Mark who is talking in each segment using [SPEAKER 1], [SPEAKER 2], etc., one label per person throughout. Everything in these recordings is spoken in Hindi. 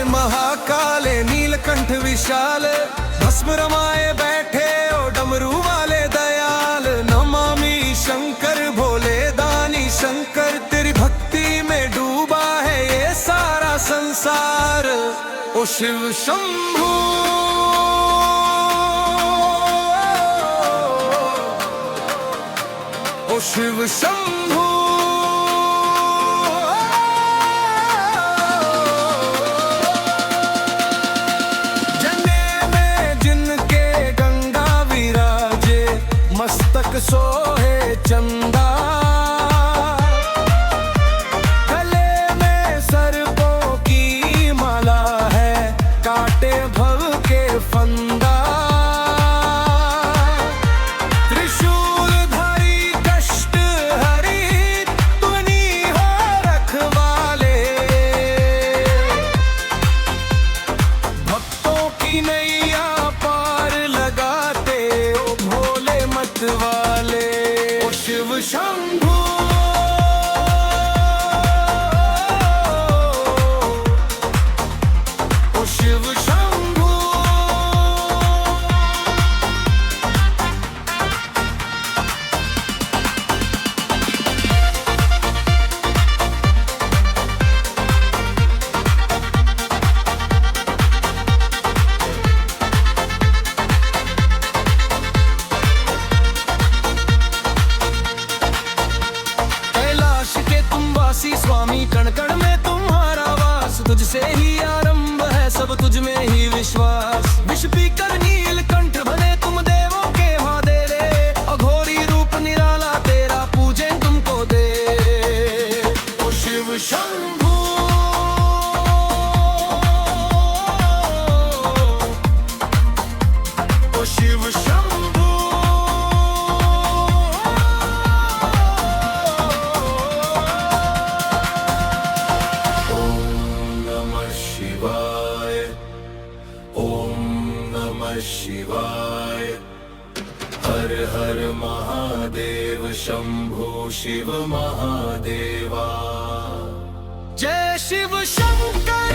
[SPEAKER 1] महाकाले नीलकंठ विशाल भस्म रमाए बैठे ओ डमरू वाले दयाल। नमामि शंकर भोले दानी शंकर, तेरी भक्ति में डूबा है ये सारा संसार। ओ शिव शंभू ओ शिव शंभू मस्तक सोहे चंदा, गले में सर्पों की माला है, काटे भव के फंदा। त्रिशूलधारी कष्ट हरी तुनी हो रखवाले, भक्तों की नैया पार लगाते ओ भोले मत वाले। ओ शिव शंभू ओ शिव शंभू स्वामी कण कण में तुम्हारा वास, तुझसे ही आरंभ है सब तुझ में ही विश्वास। विष पीकर नीलकंठ बने तुम देवों के महादेव, अघोरी रूप निराला तेरा पूजे तुमको दे। ओ शिव शंभू ओ शिव शंभू शिवाय। हर हर महादेव शंभो शिव महादेवा। जय शिव शंकर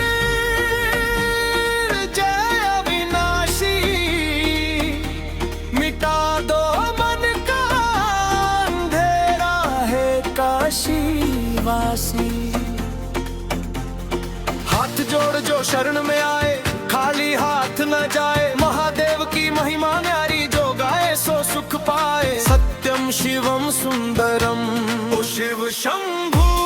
[SPEAKER 1] जय अविनाशी, मिटा दो मन का अंधेरा है काशी वासी। हाथ जोड़ जो शरण में आए खाली हाथ न जाए, महादेव की महिमा न्यारी जो गाए सो सुख पाए। सत्यम शिवम सुंदरम ओ शिव शंभू।